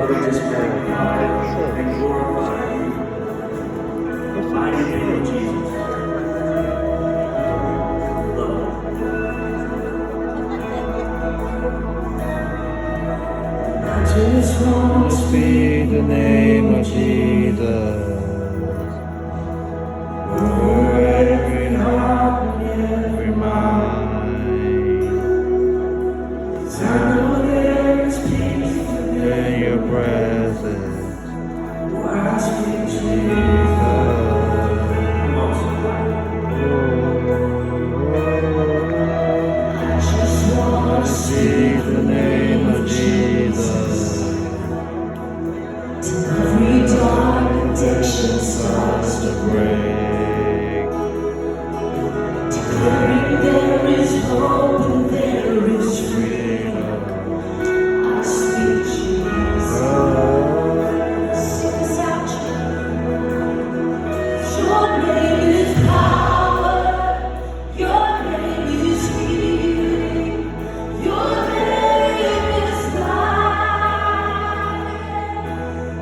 Lord, we just magnify and glorify you. Mighty name of Jesus. I just want to speak the name of Jesus. For every heart and every mind. 'Cause I know there is peace in your presence. I speak Jesus. I just want to speak the name of Jesus. Till every dark addiction starts to break.